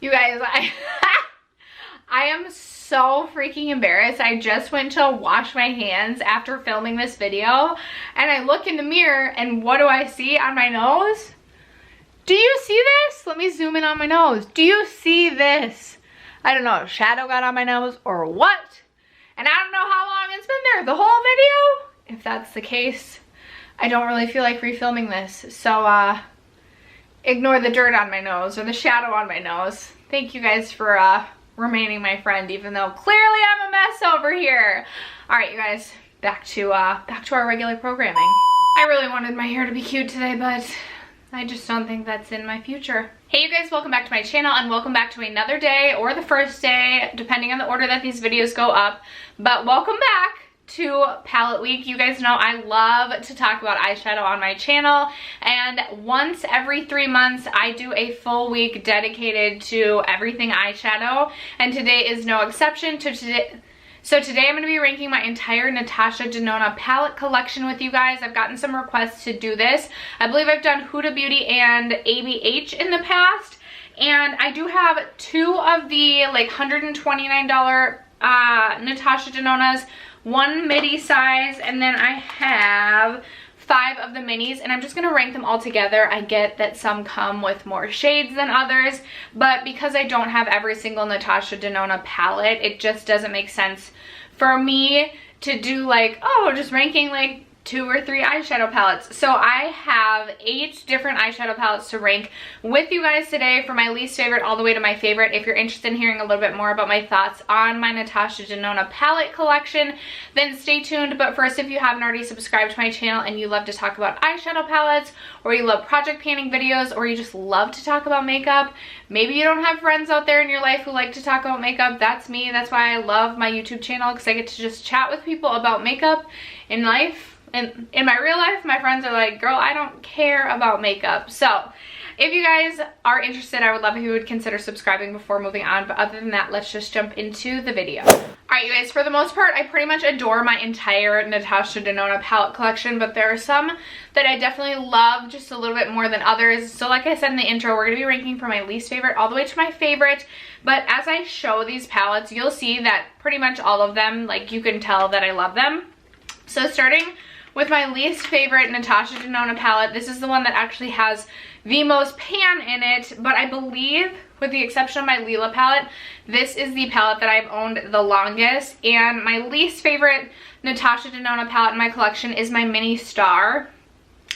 You guys, I am so freaking embarrassed. I just went to wash my hands after filming this video, and I look in the mirror, and what do I see on my nose? Do you see this? Let me zoom in on my nose. Do you see this? I don't know if shadow got on my nose or what. And I don't know how long it's been there, the whole video. If that's the case, I don't really feel like refilming this. So ignore the dirt on my nose or the shadow on my nose. Thank you guys for remaining my friend, even though clearly I'm a mess over here. All right, you guys, back to our regular programming. I really wanted my hair to be cute today, but I just don't think that's in my future. Hey you guys, welcome back to my channel and welcome back to another day, or the first day, depending on the order that these videos go up. But welcome back to palette week. You guys know I love to talk about eyeshadow on my channel, and once every 3 months I do a full week dedicated to everything eyeshadow, and today is no exception to today. So today I'm going to be ranking my entire Natasha Denona palette collection with you guys. I've gotten some requests to do this. I believe I've done Huda Beauty and ABH in the past, and I do have two of the like $129 Natasha Denonas, one midi size, and then I have 5 of the minis, and I'm just gonna rank them all together. I get that some come with more shades than others, but because I don't have every single Natasha Denona palette, it just doesn't make sense for me to do like, oh, just ranking like 2 or 3 eyeshadow palettes. So I have 8 different eyeshadow palettes to rank with you guys today, from my least favorite all the way to my favorite. If you're interested in hearing a little bit more about my thoughts on my Natasha Denona palette collection, then stay tuned. But first, if you haven't already subscribed to my channel and you love to talk about eyeshadow palettes, or you love project painting videos, or you just love to talk about makeup, maybe you don't have friends out there in your life who like to talk about makeup, that's me. That's why I love my YouTube channel, because I get to just chat with people about makeup in life. And in my real life, my friends are like, girl, I don't care about makeup. So if you guys are interested, I would love if you would consider subscribing before moving on. But other than that, let's just jump into the video. Alright, you guys, for the most part, I pretty much adore my entire Natasha Denona palette collection, but there are some that I definitely love just a little bit more than others. So like I said in the intro, we're going to be ranking from my least favorite all the way to my favorite. But as I show these palettes, you'll see that pretty much all of them, like, you can tell that I love them. So starting with my least favorite Natasha Denona palette, this is the one that actually has the most pan in it, but I believe, with the exception of my Lila palette, this is the palette that I've owned the longest. And my least favorite Natasha Denona palette in my collection is my Mini Star.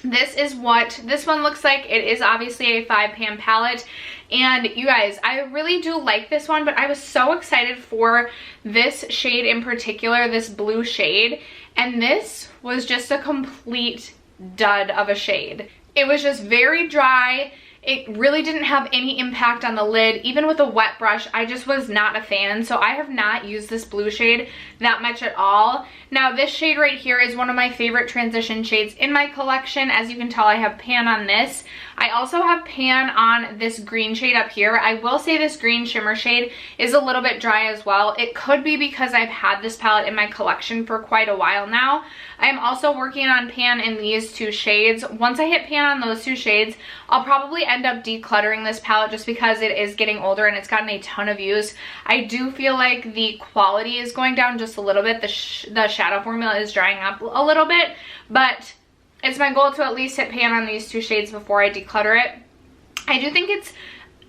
This is what this one looks like. It is obviously a 5-pan palette, and you guys, I really do like this one, but I was so excited for this shade in particular, this blue shade, and this was just a complete dud of a shade. It was just very dry. It really didn't have any impact on the lid. Even with a wet brush, I just was not a fan. So I have not used this blue shade that much at all. Now this shade right here is one of my favorite transition shades in my collection. As you can tell, I have pan on this. I also have pan on this green shade up here. I will say this green shimmer shade is a little bit dry as well. It could be because I've had this palette in my collection for quite a while now. I'm also working on pan in these 2 shades. Once I hit pan on those 2 shades, I'll probably end up decluttering this palette just because it is getting older and it's gotten a ton of use. I do feel like the quality is going down just a little bit. The shadow formula is drying up a little bit, but it's my goal to at least hit pan on these 2 shades before I declutter it. I do think it's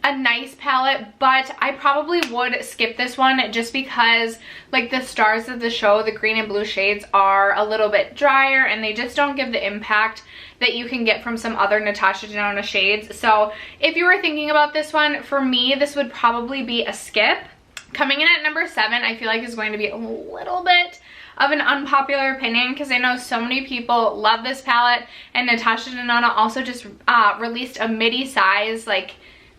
a nice palette, but I probably would skip this one just because, like, the stars of the show, the green and blue shades, are a little bit drier and they just don't give the impact that you can get from some other Natasha Denona shades. So if you were thinking about this one, for me, this would probably be a skip. Coming in at number 7, I feel like is going to be a little bit of an unpopular opinion, because I know so many people love this palette, and Natasha Denona also just released a midi size, like,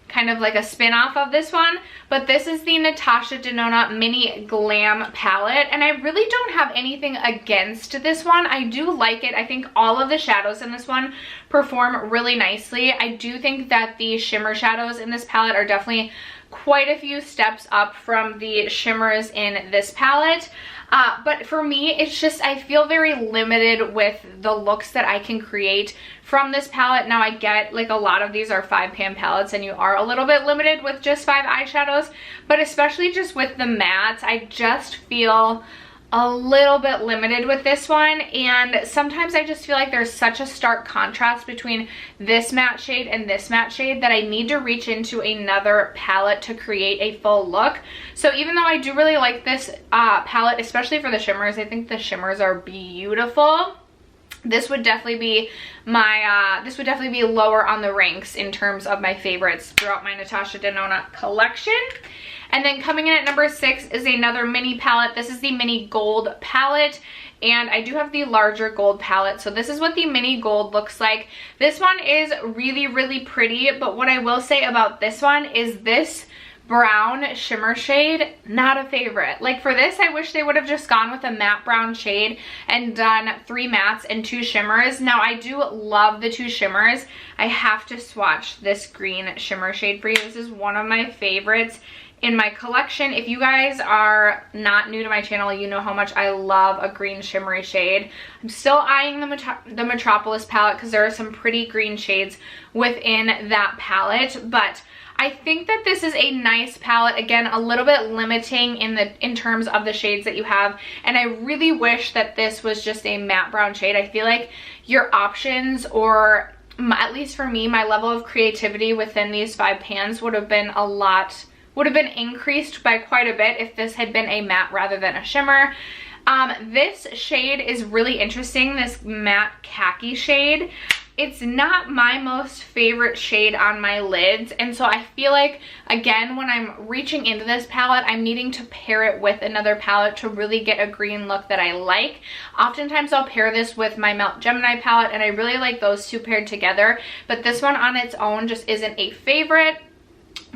kind of like a spin-off of this one, but this is the Natasha Denona Mini Glam palette, and I really don't have anything against this one. I do like it. I think all of the shadows in this one perform really nicely. I do think that the shimmer shadows in this palette are definitely quite a few steps up from the shimmers in this palette. But for me, it's just, I feel very limited with the looks that I can create from this palette. Now I get like a lot of these are 5-pan palettes and you are a little bit limited with just 5 eyeshadows, but especially just with the mattes, I just feel a little bit limited with this one. And sometimes I just feel like there's such a stark contrast between this matte shade and this matte shade that I need to reach into another palette to create a full look. So even though I do really like this palette, especially for the shimmers, I think the shimmers are beautiful. This would definitely be my, this would definitely be lower on the ranks in terms of my favorites throughout my Natasha Denona collection. And then coming in at number 6 is another mini palette. This is the mini gold palette. And I do have the larger gold palette. So this is what the mini gold looks like. This one is really, really pretty. But what I will say about this one is this brown shimmer shade, not a favorite. Like for this, I wish they would have just gone with a matte brown shade and done 3 mattes and 2 shimmers. Now I do love the 2 shimmers. I have to swatch this green shimmer shade for you. This is one of my favorites in my collection. If you guys are not new to my channel, you know how much I love a green shimmery shade. I'm still eyeing the Metropolis palette because there are some pretty green shades within that palette, but I think that this is a nice palette. Again, a little bit limiting in terms of the shades that you have, and I really wish that this was just a matte brown shade. I feel like your options, or at least for me, my level of creativity within these 5 pans would have been increased by quite a bit if this had been a matte rather than a shimmer. This shade is really interesting, this matte khaki shade. It's not my most favorite shade on my lids, and so I feel like, again, when I'm reaching into this palette, I'm needing to pair it with another palette to really get a green look that I like. Oftentimes I'll pair this with my Melt Gemini palette, and I really like those two paired together, but this one on its own just isn't a favorite.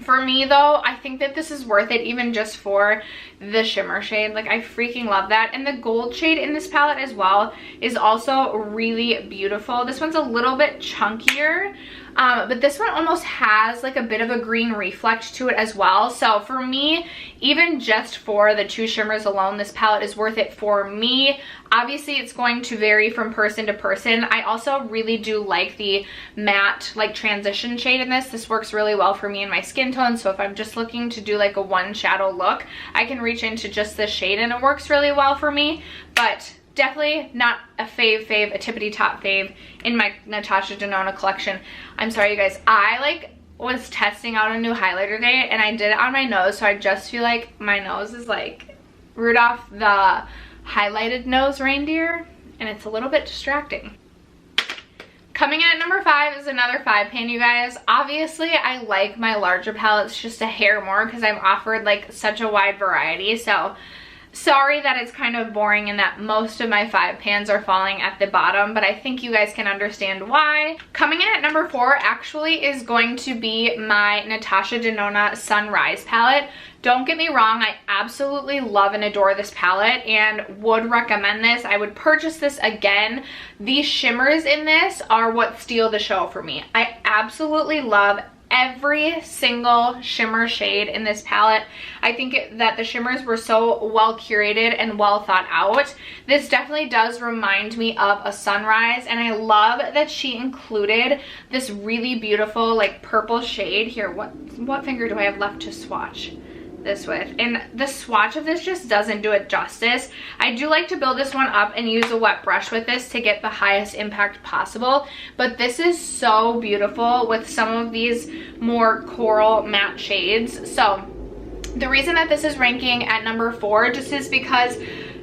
For me though, I think that this is worth it even just for the shimmer shade. Like, I freaking love that. And the gold shade in this palette as well is also really beautiful. This one's a little bit chunkier, but this one almost has like a bit of a green reflect to it as well. So for me, even just for the 2 shimmers alone, this palette is worth it for me. Obviously, it's going to vary from person to person. I also really do like the matte, like, transition shade in this. This works really well for me in my skin tone. So if I'm just looking to do like a 1 shadow look, I can reach into just this shade and it works really well for me. But definitely not a fave, a tippity top fave in my Natasha Denona collection. I'm sorry, you guys. I was testing out a new highlighter today and I did it on my nose, so I just feel like my nose is like Rudolph the highlighted nose reindeer, and it's a little bit distracting. Coming in at number 5 is another 5-pan, you guys. Obviously, I like my larger palettes just a hair more because I'm offered like such a wide variety. So sorry that it's kind of boring and that most of my 5 pans are falling at the bottom, but I think you guys can understand why. Coming in at number 4 actually is going to be my Natasha Denona Sunrise palette. Don't get me wrong, I absolutely love and adore this palette and would recommend this. I would purchase this again. The shimmers in this are what steal the show for me. I absolutely love every single shimmer shade in this palette. I think that the shimmers were so well curated and well thought out. This definitely does remind me of a sunrise, and I love that she included this really beautiful like purple shade. Here, what finger do I have left to swatch this with? And the swatch of this just doesn't do it justice. I do like to build this one up and use a wet brush with this to get the highest impact possible, but this is so beautiful with some of these more coral matte shades. So the reason that this is ranking at number 4 just is because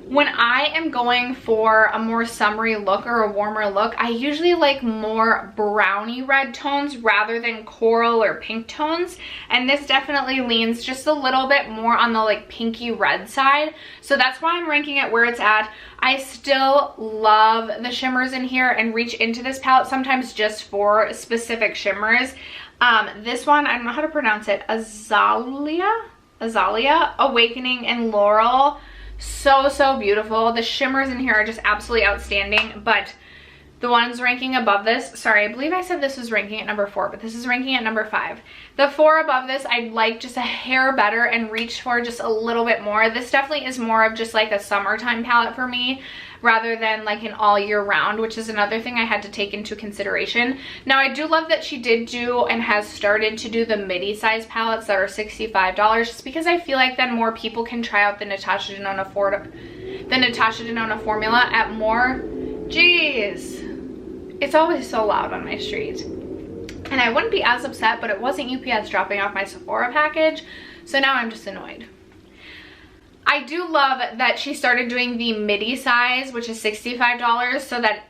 when I am going for a more summery look or a warmer look, I usually like more browny red tones rather than coral or pink tones. And this definitely leans just a little bit more on the like pinky red side. So that's why I'm ranking it where it's at. I still love the shimmers in here and reach into this palette sometimes just for specific shimmers. This one, I don't know how to pronounce it, Azalea, Awakening and Laurel. So beautiful. The shimmers in here are just absolutely outstanding, but The ones ranking above this, sorry, I believe I said this was ranking at number 4, but this is ranking at number 5. The 4 above this, I'd like just a hair better and reach for just a little bit more. This definitely is more of just like a summertime palette for me, rather than like an all year round, which is another thing I had to take into consideration. Now, I do love that she did do and has started to do the midi size palettes that are $65, just because I feel like then more people can try out the Natasha Denona formula at more. Jeez, it's always so loud on my street. And I wouldn't be as upset, but it wasn't UPS dropping off my Sephora package, so now I'm just annoyed. I do love that she started doing the midi size, which is $65, so that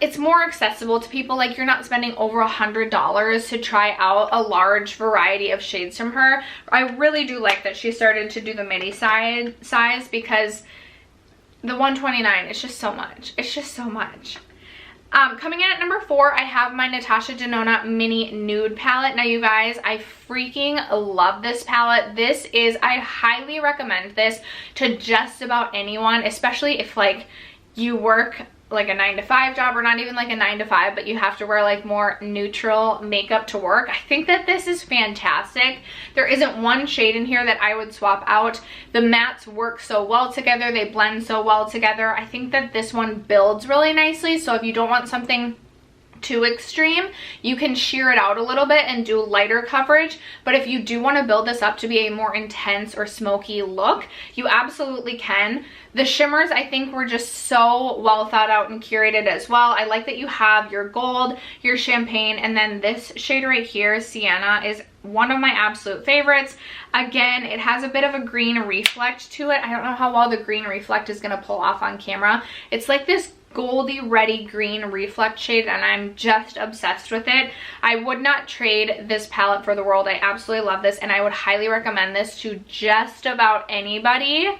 it's more accessible to people. Like, you're not spending over $100 to try out a large variety of shades from her. I really do like that she started to do the midi size, because the $129 is just so much. It's just so much. Coming in at number 4, I have my Natasha Denona Mini Nude palette. Now, you guys, I freaking love this palette. I highly recommend this to just about anyone, especially if like you work like a 9-to-5 job, or not even like a 9-to-5, but you have to wear like more neutral makeup to work. I think that this is fantastic. There isn't one shade in here that I would swap out. The mattes work so well together. They blend so well together. I think that this one builds really nicely. So if you don't want something too extreme, you can sheer it out a little bit and do lighter coverage. But if you do want to build this up to be a more intense or smoky look, you absolutely can. The shimmers, I think, were just so well thought out and curated as well. I like that you have your gold, your champagne, and then this shade right here, Sienna, is one of my absolute favorites. Again, it has a bit of a green reflect to it. I don't know how well the green reflect is going to pull off on camera. It's like this goldy reddy green reflect shade, and I'm just obsessed with it. I would not trade this palette for the world. I absolutely love this, and I would highly recommend this to just about anybody.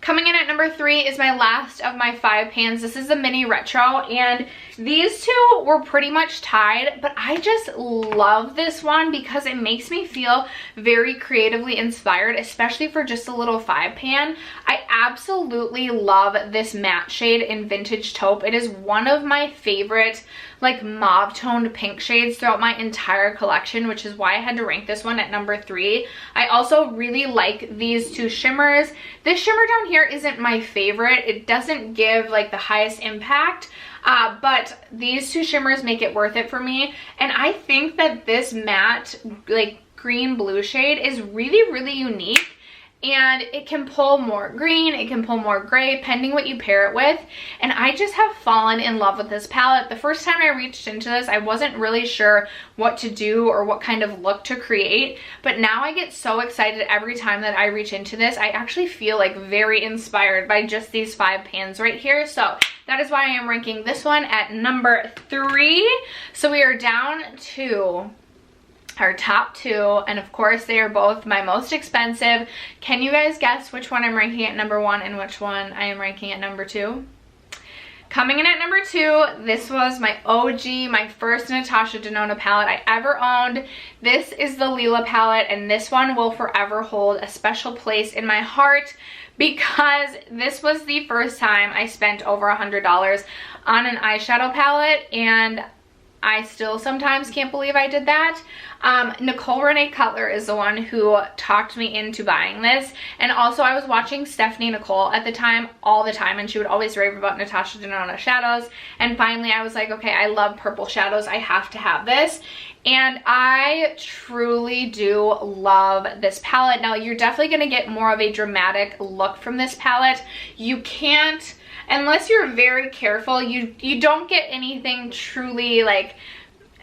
Coming in at number 3 is my last of my 5 pans. This is the Mini Retro, and these two were pretty much tied, but I just love this one because it makes me feel very creatively inspired, especially for just a little 5 pan. I absolutely love this matte shade in Vintage Taupe. It is one of my favorite like mauve toned pink shades throughout my entire collection, which is why I had to rank this one at number 3. I also really like these two shimmers. This shimmer down here isn't my favorite. It doesn't give like the highest impact, but these two shimmers make it worth it for me. And I think that this matte like green blue shade is really, really unique. And it can pull more green, it can pull more gray, pending what you pair it with. And I just have fallen in love with this palette. The first time I reached into this, I wasn't really sure what to do or what kind of look to create. But now I get so excited every time that I reach into this. I actually feel like very inspired by just these 5 pans right here. So that is why I am ranking this one at number 3. So we are down to our top 2, and of course they are both my most expensive. Can you guys guess which one I'm ranking at number 1 and which one I am ranking at number 2? Coming in at number 2, this was my OG, my first Natasha Denona palette I ever owned. This is the Lila palette, and this one will forever hold a special place in my heart because this was the first time I spent over $100 on an eyeshadow palette, and I still sometimes can't believe I did that. Nicole Renee Cutler is the one who talked me into buying this. And also I was watching Stephanie Nicole at the time all the time, and she would always rave about Natasha Denona shadows. And finally I was like, okay, I love purple shadows. I have to have this. And I truly do love this palette. Now, you're definitely going to get more of a dramatic look from this palette. You can't, unless you're very careful, you don't get anything truly like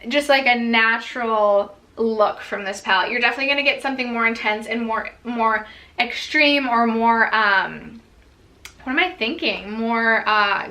just like a natural look from this palette. You're definitely going to get something more intense and more extreme, or more what am I thinking? More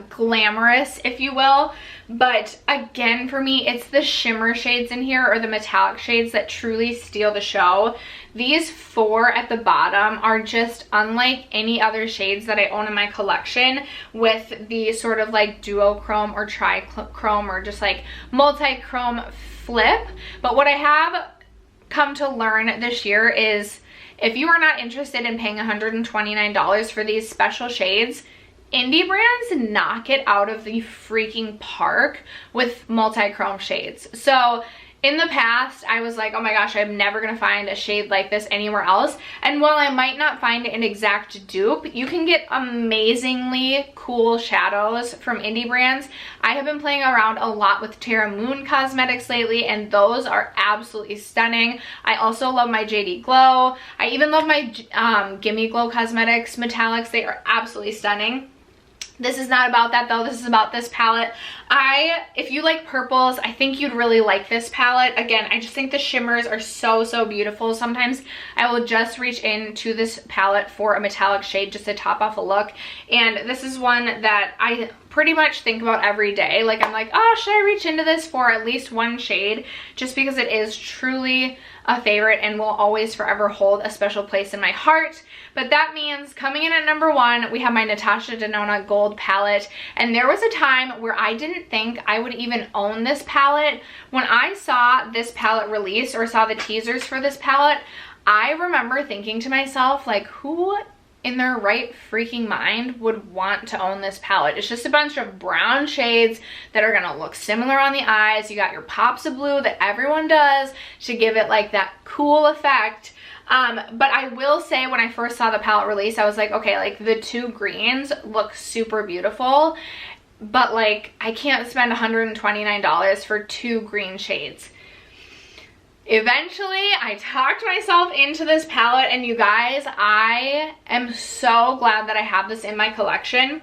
glamorous, if you will. But again, for me, it's the shimmer shades in here, or the metallic shades, that truly steal the show. These 4 at the bottom are just unlike any other shades that I own in my collection, with the sort of like duochrome or trichrome or just like multi-chrome flip. But what I have come to learn this year is, if you are not interested in paying $129 for these special shades, indie brands knock it out of the freaking park with multi-chrome shades. So in the past, I was like, oh my gosh, I'm never gonna find a shade like this anywhere else. And while I might not find an exact dupe, you can get amazingly cool shadows from indie brands. I have been playing around a lot with Terra Moon cosmetics lately, and those are absolutely stunning. I also love my JD Glow. I even love my Gimme Glow Cosmetics metallics. They are absolutely stunning. This is not about that though. This is about this palette. If you like purples, I think you'd really like this palette. Again, I just think the shimmers are so, so beautiful. Sometimes I will just reach into this palette for a metallic shade just to top off a look. And this is one that I pretty much think about every day. Like, I'm like, oh, should I reach into this for at least one shade? Just because it is truly a favorite and will always forever hold a special place in my heart. But that means coming in at number 1, we have my Natasha Denona Gold palette. And there was a time where I didn't think I would even own this palette. When I saw this palette release or saw the teasers for this palette, I remember thinking to myself, like, who in their right freaking mind would want to own this palette? It's just a bunch of brown shades that are gonna look similar on the eyes. You got your pops of blue that everyone does to give it like that cool effect. But I will say, when I first saw the palette release, I was like, okay, like the 2 greens look super beautiful, but like I can't spend $129 for 2 green shades. Eventually, I talked myself into this palette, and you guys, I am so glad that I have this in my collection.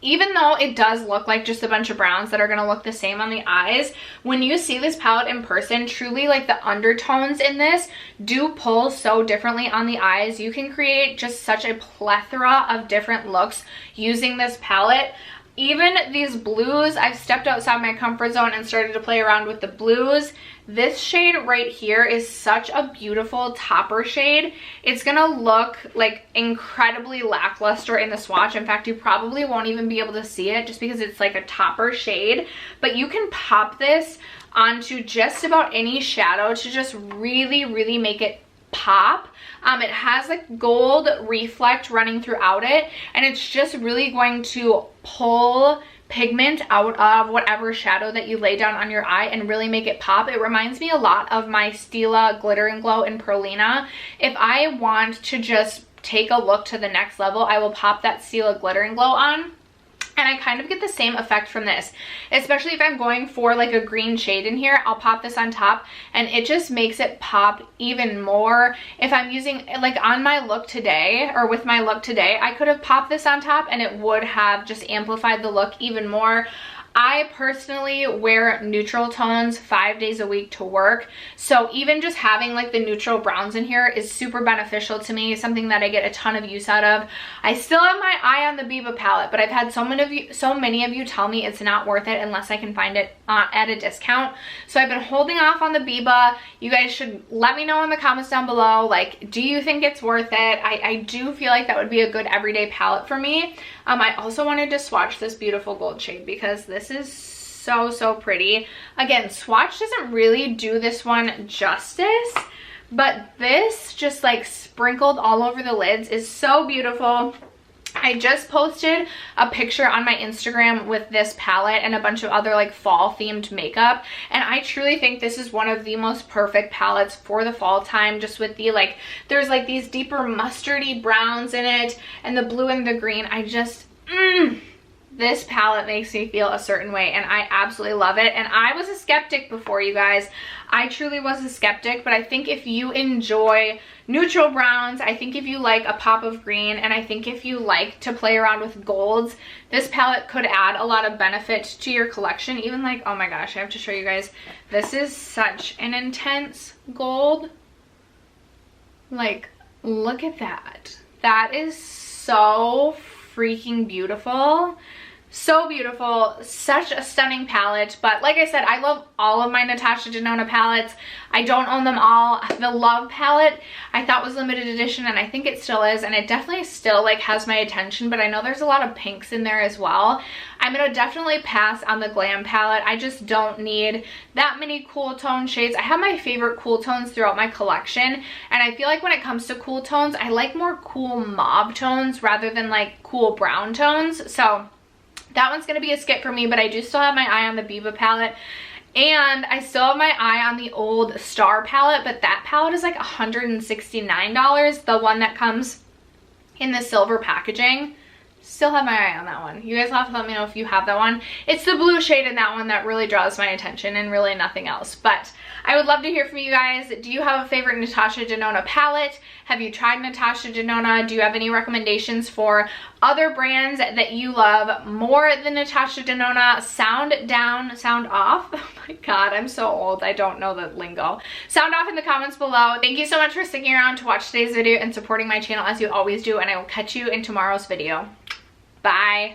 Even though it does look like just a bunch of browns that are going to look the same on the eyes, when you see this palette in person, truly like the undertones in this do pull so differently on the eyes. You can create just such a plethora of different looks using this palette. Even these blues, I've stepped outside my comfort zone and started to play around with the blues. This shade right here is such a beautiful topper shade. It's gonna look like incredibly lackluster in the swatch. In fact, you probably won't even be able to see it just because it's like a topper shade. But you can pop this onto just about any shadow to just really, really make it pop. It has like gold reflect running throughout it, and it's just really going to pull pigment out of whatever shadow that you lay down on your eye and really make it pop. It reminds me a lot of my Stila Glitter and Glow in Perlina. If I want to just take a look to the next level, I will pop that Stila Glitter and Glow on. And I kind of get the same effect from this, especially if I'm going for like a green shade in here. I'll pop this on top and it just makes it pop even more. If I'm using, like on my look today, or with my look today, I could have popped this on top and it would have just amplified the look even more. I personally wear neutral tones 5 days a week to work, so even just having like the neutral browns in here is super beneficial to me, something that I get a ton of use out of. I still have my eye on the Biba palette, but I've had so many of you tell me it's not worth it unless I can find it at a discount. So I've been holding off on the Biba. You guys should let me know in the comments down below, like, do you think it's worth it? I do feel like that would be a good everyday palette for me. I also wanted to swatch this beautiful gold shade because this is so, so pretty. Again, swatch doesn't really do this one justice, but this just like sprinkled all over the lids is so beautiful. I just posted a picture on my Instagram with this palette and a bunch of other like fall themed makeup, and I truly think this is one of the most perfect palettes for the fall time, just with the like, there's like these deeper mustardy browns in it and the blue and the green. I just, this palette makes me feel a certain way and I absolutely love it. And I was a skeptic before, you guys. I truly was a skeptic, but I think if you enjoy neutral browns, I think if you like a pop of green, and I think if you like to play around with golds, this palette could add a lot of benefit to your collection. Even like, oh my gosh, I have to show you guys. This is such an intense gold. Like, look at that. That is so freaking beautiful. So beautiful, such a stunning palette. But like I said, I love all of my Natasha Denona palettes. I don't own them all. The Love palette I thought was limited edition, and I think it still is, and it definitely still like has my attention, but I know there's a lot of pinks in there as well. I'm gonna definitely pass on the Glam palette. I just don't need that many cool tone shades. I have my favorite cool tones throughout my collection, and I feel like when it comes to cool tones, I like more cool mauve tones rather than like cool brown tones. So that one's gonna be a skip for me, but I do still have my eye on the Biba palette. And I still have my eye on the old Star palette, but that palette is like $169. The one that comes in the silver packaging. Still have my eye on that one. You guys will have to let me know if you have that one. It's the blue shade in that one that really draws my attention, and really nothing else. But I would love to hear from you guys. Do you have a favorite Natasha Denona palette? Have you tried Natasha Denona? Do you have any recommendations for other brands that you love more than Natasha Denona? Sound down, sound off. Oh my god, I'm so old. I don't know the lingo. Sound off in the comments below. Thank you so much for sticking around to watch today's video and supporting my channel as you always do, and I will catch you in tomorrow's video. Bye.